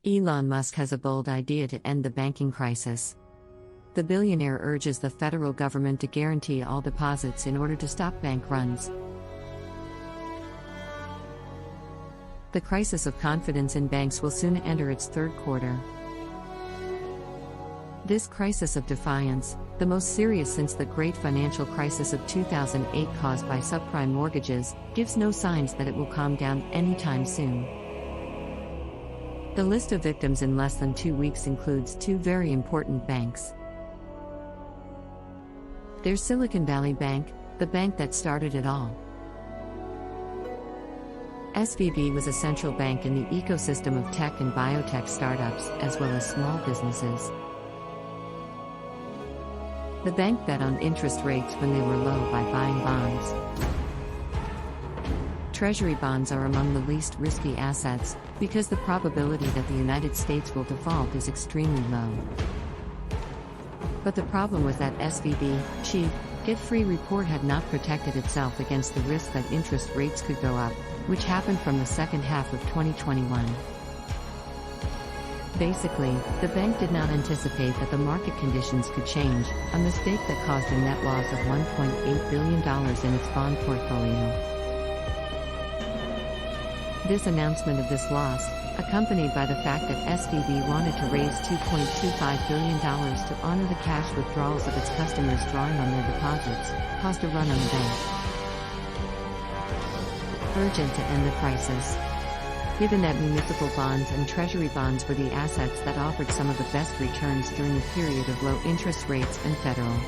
Elon Musk has a bold idea to end the banking crisis. The billionaire urges the federal government to guarantee all deposits in order to stop bank runs. The crisis of confidence in banks will soon enter its third quarter. This crisis of defiance, the most serious since the great financial crisis of 2008 caused by subprime mortgages, gives no signs that it will calm down anytime soon. The list of victims in less than 2 weeks includes two very important banks. There's Silicon Valley Bank, the bank that started it all. SVB was a central bank in the ecosystem of tech and biotech startups, as well as small businesses. The bank bet on interest rates when they were low by buying bonds. Treasury bonds are among the least risky assets, because the probability that the United States will default is extremely low. But the problem was that SVB, chief, get-free report had not protected itself against the risk that interest rates could go up, which happened from the second half of 2021. Basically, the bank did not anticipate that the market conditions could change, a mistake that caused a net loss of $1.8 billion in its bond portfolio. This announcement of this loss, accompanied by the fact that SVB wanted to raise $2.25 billion to honor the cash withdrawals of its customers drawing on their deposits, caused a run on the bank. Urgent to end the crisis. Given that municipal bonds and treasury bonds were the assets that offered some of the best returns during the period of low interest rates and federal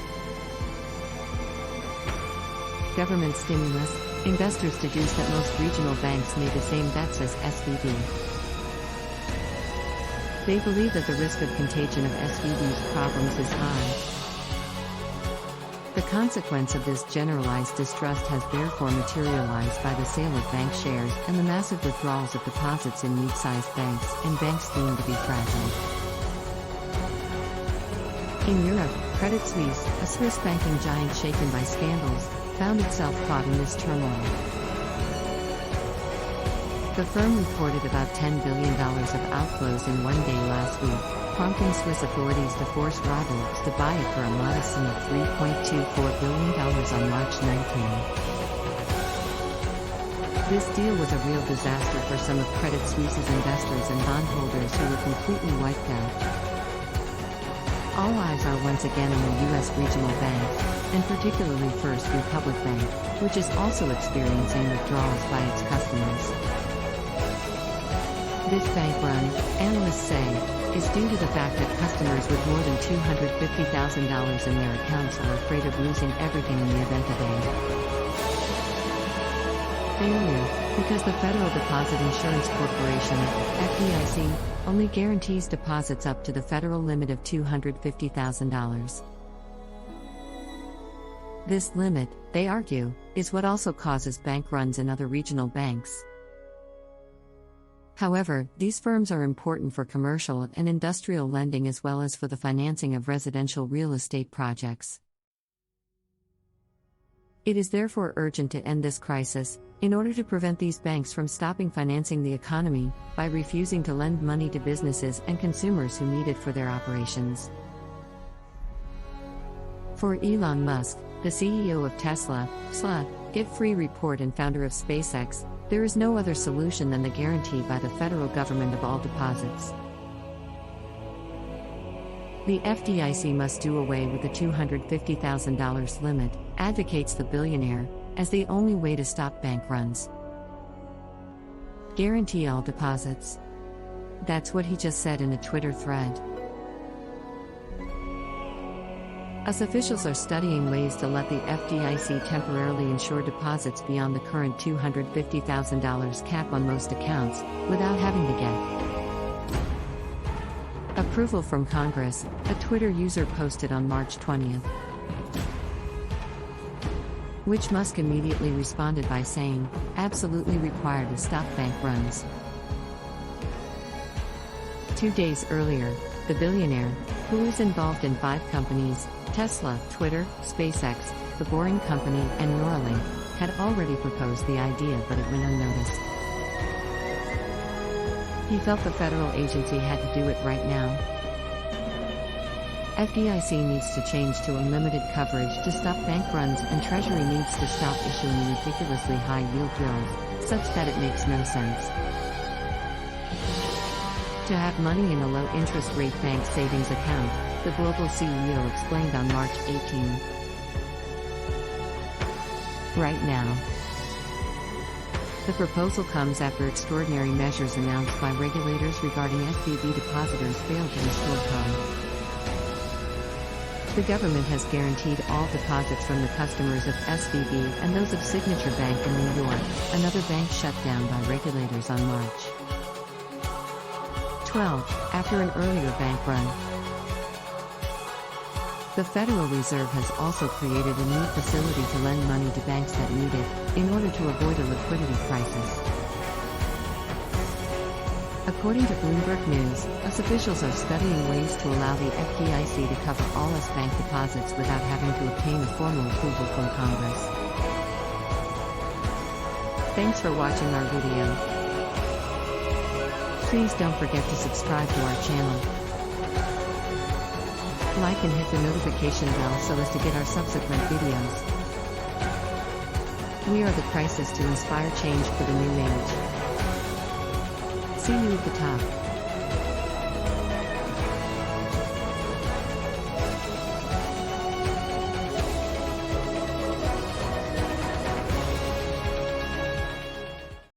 government stimulus, investors deduced that most regional banks made the same bets as SVB. They believe that the risk of contagion of SVB's problems is high. The consequence of this generalized distrust has therefore materialized by the sale of bank shares and the massive withdrawals of deposits in mid-sized banks and banks deemed to be fragile. In Europe, Credit Suisse, a Swiss banking giant shaken by scandals, found itself caught in this turmoil. The firm reported about $10 billion of outflows in one day last week, prompting Swiss authorities to force rivals to buy it for a modest sum of $3.24 billion on March 19. This deal was a real disaster for some of Credit Suisse's investors and bondholders who were completely wiped out. All eyes are once again on the U.S. regional banks, and particularly First Republic Bank, which is also experiencing withdrawals by its customers. This bank run, analysts say, is due to the fact that customers with more than $250,000 in their accounts are afraid of losing everything in the event of a failure, because the Federal Deposit Insurance Corporation, FDIC, only guarantees deposits up to the federal limit of $250,000. This limit, they argue, is what also causes bank runs in other regional banks. However, these firms are important for commercial and industrial lending as well as for the financing of residential real estate projects. It is therefore urgent to end this crisis, in order to prevent these banks from stopping financing the economy, by refusing to lend money to businesses and consumers who need it for their operations. For Elon Musk, the CEO of Tesla, get-free report and founder of SpaceX, there is no other solution than the guarantee by the federal government of all deposits. The FDIC must do away with the $250,000 limit, advocates the billionaire, as the only way to stop bank runs. Guarantee all deposits. That's what he just said in a Twitter thread. Us officials are studying ways to let the FDIC temporarily insure deposits beyond the current $250,000 cap on most accounts, without having to get approval from Congress, a Twitter user posted on March 20th. Which Musk immediately responded by saying, absolutely required to stop bank runs. 2 days earlier, the billionaire, who is involved in 5 companies, Tesla, Twitter, SpaceX, The Boring Company, and Neuralink, had already proposed the idea, but it went unnoticed. He felt the federal agency had to do it right now. FDIC needs to change to unlimited coverage to stop bank runs, and Treasury needs to stop issuing ridiculously high yield bills, such that it makes no sense to have money in a low interest rate bank savings account, the global CEO explained on March 18. Right now, the proposal comes after extraordinary measures announced by regulators regarding SVB depositors failed to restore funds. The government has guaranteed all deposits from the customers of SVB and those of Signature Bank in New York, another bank shut down by regulators on March 12, after an earlier bank run. The Federal Reserve has also created a new facility to lend money to banks that need it, in order to avoid a liquidity crisis. According to Bloomberg News, US officials are studying ways to allow the FDIC to cover all US bank deposits without having to obtain a formal approval from Congress. Thanks for watching our video. Please don't forget to subscribe to our channel. Like and hit the notification bell so as to get our subsequent videos. We are the crisis to inspire change for the new age. See you at the top.